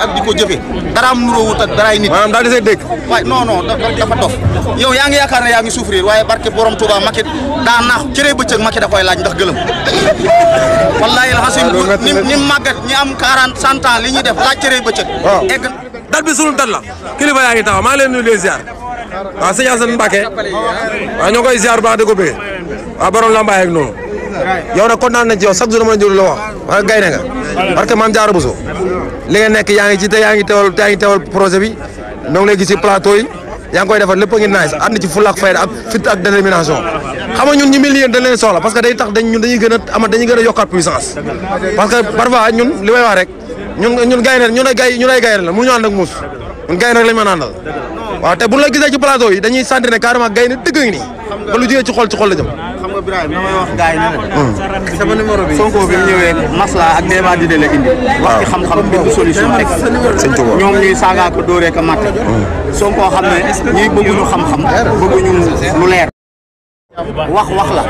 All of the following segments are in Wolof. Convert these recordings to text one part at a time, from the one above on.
ak di ko jëfe dara am nuróowut ak daraay nit maanaam daal di say dégg waaye non dafa dof yow yaa ngi yaakaar ne yaa ngi souffrir waaye barke borom Touba Macky daa naax cëree bëccëg Macky da koy laaj ndax gëlëm wallahi alxasim ni màggat ñi am 40 100 ans li ñuy def laaj cëree bëccëg egg dal bi sunu dal la kilifa yaa ngi taxaw maa ngi leen nuyu leen ziar waaw sëñ Assane Mbacké waaw ñoo koy ziar bu baax di ko bëgg waaw borom lambaay ak noonu yow nag kontaan nañ ci yow chaque jour dama la jël la wax gaynde nga parce que Mame Diarra Bousso li nga nekk yaa ngi ci te yaa ngi teewal projet bi donc léegi ci plateau yi yaa ngi koy defar lépp a ngi nice ànd ci fulla ak fayda ak fit ak détermination xam nga ñun ñi mel ni yéen dañ leen soxla parce que day tax ñun dañuy gën a dañuy gën a yokkaat puissance parce que parfois ñun li may wax rek ñun gaynde ñun ay gaynde la mu ñu ànd ak muus ñun gaynde rek lañ mën a àndal waaw te bu la gisee ci plateau yi dañuy sentir ne carrément gaynde dëgg ngi nii ba lu jógee ci xol la jëm xam nga Birahim damay wax gars yi ne sama numéro bi Sonko bi mu ñëwee masla ak débat di la indi wax ci xam-xam bind solution rek ñoom ñuy saaga ko dóoree ko matt Sonko xam ne ñuy bëgguñu xam-xam bëgguñu lu leer wax la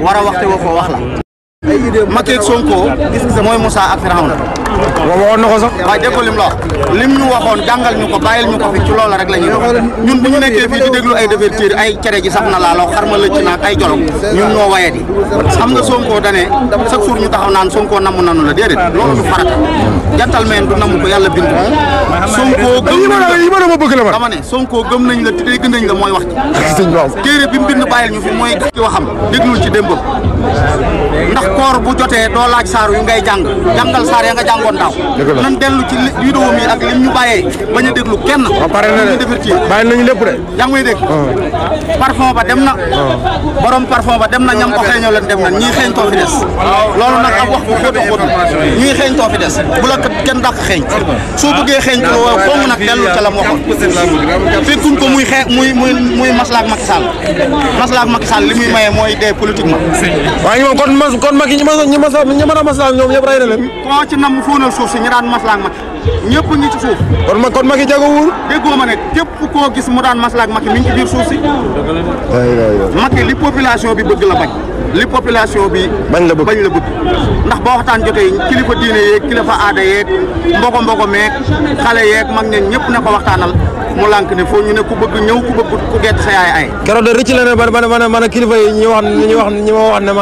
war a waxte waxoo wax la Macky ak Sonko mooy Moussa ak Firawna waxoon na ko sax waaye dégg ko lim la wax lim ñu waxoon jàngal ñu ko bàyyil ñu ko fi ci loola rek la ñuy wax ñun bu ñu nekkee fii di déglu ay dévertir ay cere ji sax na laaloo xarma lëcc naag ay jolog ñun ñoo waye di xam nga Sonko dane chaque jour ñu taxaw naan Sonko namm nanu la déedéet loolu du farata jantal meen du namm ko yàlla bind Sonko dama ne Sonko gëm nañ la te dégg nañ la mooy wax ci téere bi mu bind bàyyil ñu fi mooy ci waxam déglul ci démbam ndax koor bu jotee doo laaj saar yu ngay jàngal saar ya nga jàngoon daaw nan dellu ci vidéo mi ak lim ñu bàyyee bañ a déglu kenn ñu defar ci bàyyi nañu lépp de yaa ngi may dégg parfum ba dem na borom parfum ba dem na ñam ko xeeñoo leen dem na ñii xeeñ too fi des loolu nag ak wax bu xóotu xóotu ñii xeeñ too fi des bu la kenn dàq xeeñ soo bëggee xeeñ ci lu foog nag dellu ca la mu waxoon fekkuñ ko muy maslaak Macky Sall maslaak Macky Sall li muy maye mooy dee politiquement waaye moom kon Macky ñi mën a maslaak ñoom ñëpp rey na leen koo ci nam fóonal suuf si ñu daan maslaak Macky ñëpp ngi ci suuf kon Macky jagowul déggoo ma ne képp koo gis mu daan maslaak Macky mi ngi ci biir suuf si Macky li population bi bëgg la bañ li population bi bañ la bëgg ndax boo waxtaan jotee kilifa diine yeeg kilifa aada yeeg mbogo meeg xale yeeg mag ñeen ñëpp ne ko waxtaanal mu lànk ne foo ñu ne ku bëgg ñëw ku bëgg ku gett sa yaay ay keroog de rëcc la ne man kilifa yi ñi ma wax ne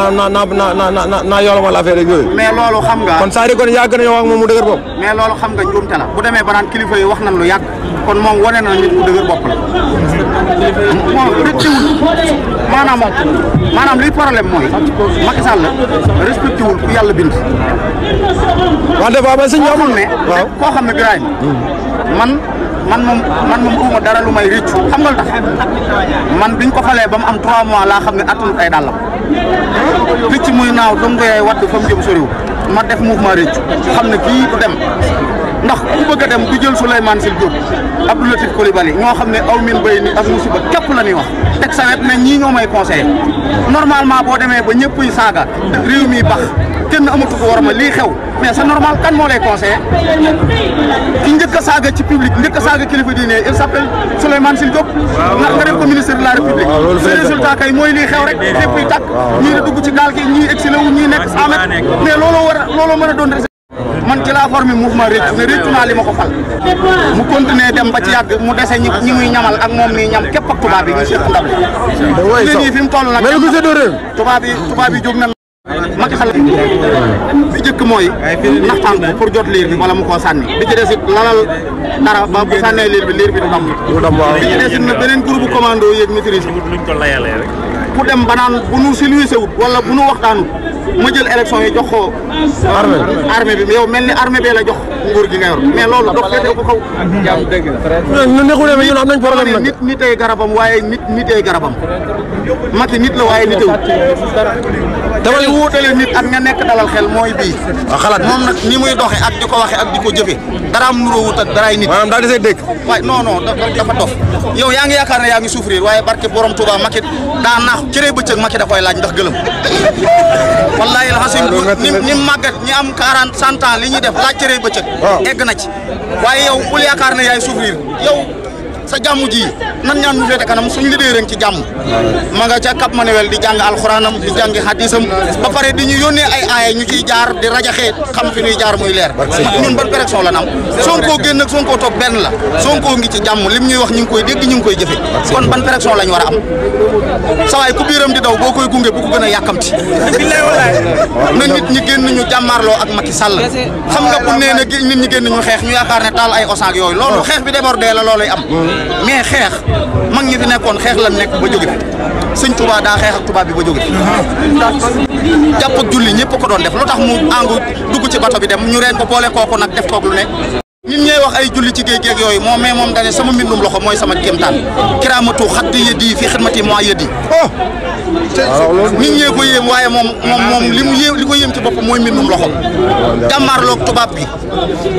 naa yoolamal affaire ak yooyu mais loolu xam nga kon saa di kon yàgg nañoo wax moom mu dëgër bopp mais loolu xam nga njuumte la bu demee ba naan kilifa yi wax nañ lu yàgg kon moom wane na nit ku dëgër bopp la moom rëcciwul maanaam liy problème mooy Macky Sall respecté wul ku yàlla bind wante ba ba sëñ amul ne koo xam ne Birahim man moom uuma dara lu may rëccu xam nga lu tax man biñ ko falee ba mu am 3 mois laa xam ne attanut ay dàllam picc muy naaw dong koy wadd fa mu jëm soriwul ma def mouvement rëccu xam ne kii du dem ndax ku bëgg a dem du jël Souleymane Sil Diop Abdou Latif Coulibaly ñoo xam ne aw min bay ni ak musiba képp la ñuy wax teg sa wet ne ñii ñoo may conseillé normalement boo demee ba ñëpp yi saaga réew mi bax kenn amatu ko war ma lii xew mais c'est normal kan moo lay conseillé ki njëkk a saaga ci public njëkk a saaga kilifa diine il s'appelle Souleymane Sil Diop nga def ko ministre de la République ce résultat kay mooy lii xew rek fépp yi tàkk ñii di dugg ci gaal gi ñii exilé wu ñii nekk 100 mètres mais looloo mën a doon man ci laa formé mouvement réccu ne réccu naa li ma ko fal mu continuer dem ba ci yàgg mu dese ñi muy ñamal ak moom mi ñam képp ak tubaab yi ñu seq ndab li nii fi mu toll nag tubaab yi jóg na Macky Sall bi njëkk mooy naxtaan ko pour jot liir bi wala mu koo sànni bi ci des it lalal dara ba bu sànnee liir bi du dam bi ci des it na beneen groupe commando yéeg maîtrise ku dem ba naan bu nu siluisé wut wala bu nu waxtaanut ma jël élection yi jox ko armée bi yow mel ni armée bee la jox nguur gi nga yor mais loolu dox féete ko kaw ñun am nañ problème nag nit ay garabam waaye nit ay garabam Macky nit la waaye nitewut damay wuutale nit ak nga nekk dalal xel mooy bii xalaat moom nag ni muy doxe ak di ko waxe ak di ko jëfe dara am nuróowut ak daraay nit maanaam daal di say dégg waaye non dafa dof yow yaa ngi yaakaar ne yaa ngi souffrir waaye barke borom Touba Macky daa naax cëree bëccëg Macky da koy laaj ndax gëlëm wallahi alxasim ni màggat ñi am 40 100 ans li ñuy def laaj cëree bëccëg egg na ci waaye yow bul yaakaar ne yaay souffrir yow sa jàmm ji nan ñaan mu féete kanam suñu leader ci jàmm ma nga ca Cap Manuel di jàng alxuraanam di jàng hadisam ba pare di ñu yónnee ay aaya ñu ciy jaar di rajaxee xam fi ñuy jaar muy leer ñun ban péréction la nam Sonko génn ak Sonko toog benn la Sonko ngi ci jàmm lim ñuy wax ñu ngi koy dégg ñu ngi koy jëfe kon ban péréction lañ war a am sa waay ku biiram di daw boo koy gunge bu ko gën a yàkkamti na nit ñi génn ñu jàmmaarloo ak Macky Sall xam nga bu nee na nit ñi génn ñu xeex ñu yaakaar ne taal ay osaak yooyu loolu xeex bi débordé la looluy am mais xeex mag ñi fi nekkoon xeex lan nekk ba jóge fi sëñ Touba daa xeex ak tubaab bi ba jóge fi jàpp ak julli ñëpp ko doon def lu tax mu àngu dugg ci bato bi dem ñu reen ko boole kooku nag def koog lu ne nit ñee wax ay julli ci géej géej yooyu moom mais moom dane sama mbindum loxo mooy sama kéemtaan kiraamatu xatti yëddi fi xidmati moo yëddi nit ñee ko yéem waaye moom li ko yéem ci bopp mooy mbindum loxo jàmmaarloog tubaab bi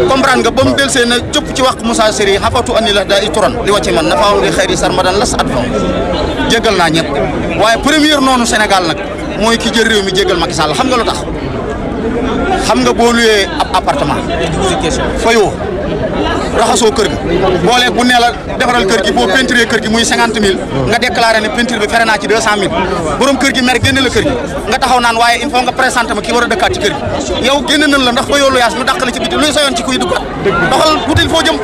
comprendre nga ba mu delsee na cëpp ci wax Moussa Seri xafatu ani la da i turan li wàcci man na faaw di xëyri sarmadan las at fa jéggal naa ñëpp waaye première noonu Sénégal nag mooy ki jël réew mi jéggal Macky Sall xam nga lu tax xam nga boo luyee ab appartement fayoo raxasoo kër gi boolee bu nee la defaral kër gi boo peinturé kër gi muy 50 000 nga déclaré ne peinture bi fere naa ci 200 000 borom kër gi mer génne la kër gi nga taxaw naan waaye il faut nga présenté ma ki war a dëkkaat ci kër gi yow génne nañ la ndax fayoo lu yaas ñu dàq la ci biti luy sa yoon ci kuy duggaat doxal wutil foo jëm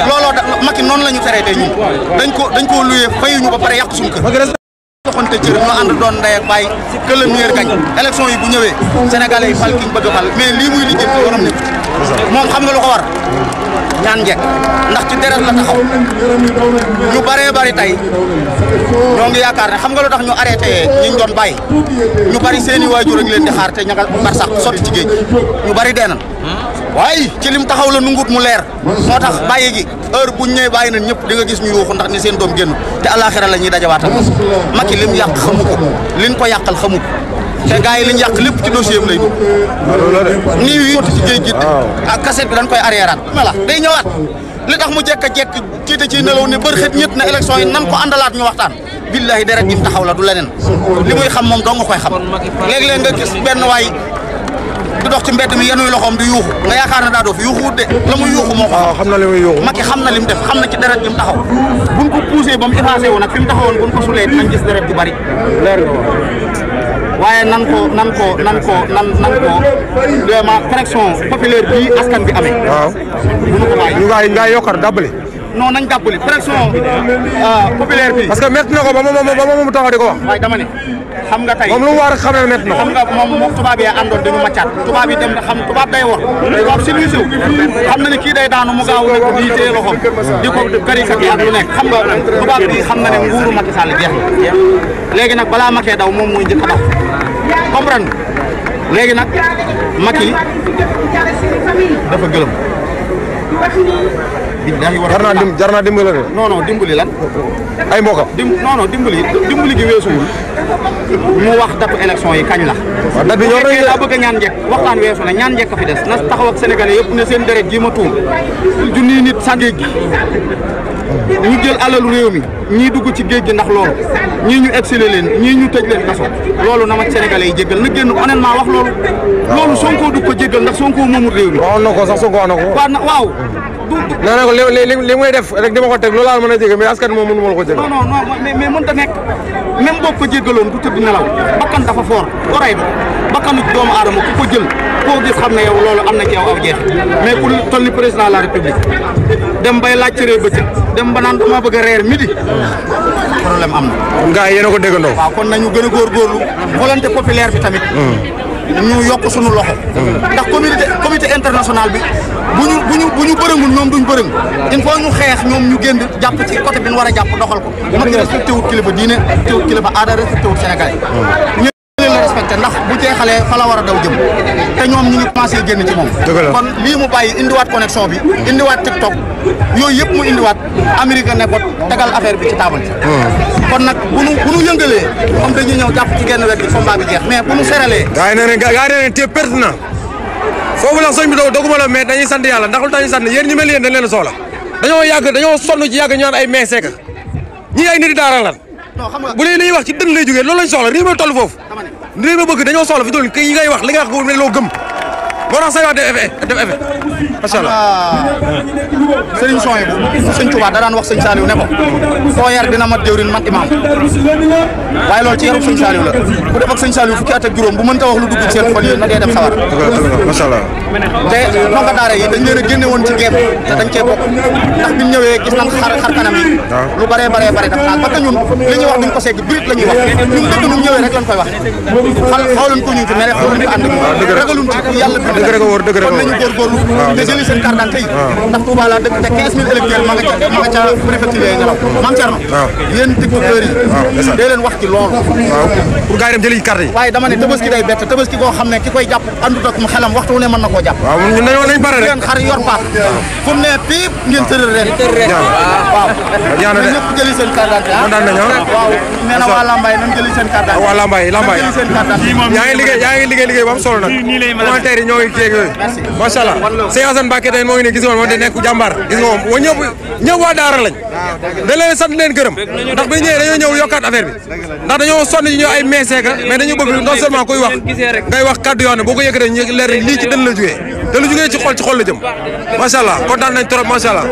looloo da Macky noonu la ñu traité ñun dañ koo luyee fayuñu ba pare yàq suñu kër joxante cër ñu ànd doon ndey ak bàyyi que le meilleur gagne élection yi bu ñëwee sénégalais yi fal ki ñu bëgg a fal mais lii muy liggéey bi yoonam ne moom xam nga lu ko war ñaan njëkk ndax ci deret la taxaw ñu bëree bëri tey ñoo ngi yaakaar ne xam nga lu tax ñu arrêté ñi ñu doon bàyyi ñu bëri seen i waajur ak leen di xaar te ña nga barsax sotti ci géej ñu bëri dee nañ waaye ci lim taxaw la nungut mu leer moo tax bàyyi gi heure buñ ñëwee bàyyi nañ ñëpp di nga gis ñu yuuxu ndax ni seen doom génn te àllaaxira la ñuy dajawaatal Macky lim yàq xamu ko liñ ko yàqal xamu ko te gars yi liñ yàq lépp ci dossier am lay dugg nii yi ci géej gi ak cassette bi dañ koy arriéraat voilà day ñëwaat li tax mu jekk a jekk tiite ci nelaw ne bër xet ñett na élection yi nan ko àndalaat ñu waxtaan billahi deret gi mu taxaw la du leneen li muy xam moom doo nga koy xam léeg-léeg nga gis benn waay di dox ci mbedd mi yenuy loxoom di yuuxu nga yaakaar ne daa doo fi yuuxu wut de la muy yuuxu moo ko xam na li muy yuuxu Macky xam na lim def xam na ci deret gi mu taxaw buñ ko poussé ba mu effacé wu nag fi mu taxawoon buñ ko sulee dinañ gis deret gi bari leer waaye nan ko vraiment pression populaire bii askan bi amee waaw mënu ko bàyyi ñu ngaa yokkar dàbbali non nañ dàbbali pression populaire bi parce que métti na ko ba moom taxaw di ko wax waaye dama ne xam nga tey moom lu mu war a xam ne métti na ko xam nga moom tubaab yi àndoon dañu maccaat tubaab yi dem xam tubaab day war tubaab si luy siw xam na ne kii day daanu mu gaaw ne ko nii téye loxoom di ko karikat yi ak lu nekk xam nga tubaab bi xam na ne nguuru Macky Sall jeex na léegi nag balaa Macky daw moom mooy njëkk a daw comprendre léegi nag Macky dafa gëlëm jar naa dimbali de. non dimbali lan. ay mbokam. dimbali gi weesuwul mu wax datu élection yi kañ la. waaw date bi ñor nañu daa bëgg a ñaan njëkk waxtaan weesu na ñaan njëkk fi des na taxaw ak sénégalais yëpp ne seen deret ji ma tuum junniy nit sa géej gi ñu jël alalu réew mi ñii dugg ci géej gi ndax loolu ñii ñu exilé leen ñii ñu tëj leen kaso loolu na ma sénégalais yi jéggal na génn honnêtement wax loolu. loolu Sonko du ko jéggal ndax Sonko moomul réew mi. waxoon na ko sax Sonko wax na ko. waaw. nee na ko li muy def rek di ma ko teg loolu laa mën a jéggal mais askan moom mënu ma la ko jégal. non mais mënut a nekk même boo ko jéggaloon du tëdd nelaw bakkan dafa foor oray bi bakkanu doomu aadama ku ko jël koo gis xam ne yow loolu am na ci yow aw jeex mais ku toll ni président de la république dem bay laaj cëree bëccëg dem ba naan dama bëgg a reer midi problème am na. kon gars yi yéen a ko déggandoo. waaw kon nañu gën a góorgóorlu volonté populaire bi tamit. ñu yokk suñu loxo. ndax comité international bi bu ñu bërëngul ñoom duñ bërëng il faut ñu xeex ñoom ñu génn jàpp ci côté bi ñu war a jàpp doxal ko. Macky respecté wut kilifa diine respecté wut kilifa aada respecté wut Sénégal yi. leen la respecté ndax bu jeexalee fa la war a daw jëm te ñoom ñu ngi commencé génn ci moom. kon lii mu bàyyi indiwaat connexion bi indiwaat TikTok yooyu yëpp mu indiwaat Amérique ne ko tegal affaire bi ci taabal ci. kon nag bu nu yëngalee comme dañuy ñëw jàpp ci genn wet bi combat bi jeex mais bu nu seralee. gars yi nee nañ te pertinent foofu la soñ bi doguma la mais dañuy sant yàlla ndax lu tax ñu sant yéen ñi mel yéen dañ leen soxla dañoo sonn ci yàgg ñu naan ay mais seek ñi ay nit daara lan bu dee liy wax ci dënn lay jógee loolu lañ soxla réew mi toll foofu réew mi bëgg dañoo soxla fi toll yi ngay wax li nga wax ko loo gëm moo tax say wax def effet macha allah Serigne Soye bu Sëñ Touba da daan wax Sëñ Saliou ne ko koo yar dina mat jëwrin mat imaam waaye loolu ci yarub Sëñ Saliou la bu def ak Sëñ Saliou fukki at ak juróom bu mënta wax lu dugg ci seen xol yi na dee dem sawar macha allah te ndongo daara yi dañ leen a génne woon ci geeb te dañ cee bokk ndax biñ ñëwee gis nañ xar kanam yi lu bëree daf xaal parce que ñun li ñuy wax duñ ko segg birit la ñuy wax ñun dëgg nu ñëwee rek lañ koy wax xawlan ko ñu ci mais xawlan ko ànd ak ragaluñ ci yàlla bi dëgg rek wóor dëgg rek kon nañu góorgóorlu te jëli seen carte d'identité yi ndax Touba la dëkk te 15000 électeurs ma nga ca préfecture yi ngelaw Mame Thierno yéen tiktokeur yi dee leen wax ci loolu pour gars yi dem jëli carte yi waaye dama ne tabaski day bett tabaski koo xam ne ki koy jàpp àndut ak mu xelam waxtu wu ne mën na koo jàpp waaw ñun nañ pare rek ngeen xar yor paak fu mu ne piip ngeen tëral ren waaw ñëpp jëli seen carte d'identité kontaan nañu waaw nee na waa Lambaye nañ jëli seen carte d'identité waa Lambaye jëli seen carte d'identité yaa ngi liggéey bu am solo nag commentaire yi ñoo ngi kii ak yooyu macha allah Sëñ Assane Mbacké tey moo ngi ne gis nga moom de nekk jàmbaar gis nga moom wa ñëpp waa daara lañ da leen sant leen gërëm ndax bi ñëwee dañoo ñëw yokkaat affaire bi ndax dañoo sonn ñu ñëw ay meeseeka mais dañu bëgg non seulement koy wax ngay wax kàddu yoo xam ne boo ko yëkkatee ñu leer lii ci dën la jógee te lu jógee ci xol la jëm macha allah kontaan nañ trop macha allah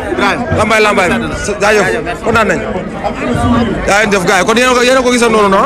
lambaay jaajëf kontaan nañ yaa ngi def gars yi kon yéen a ko gisal noonu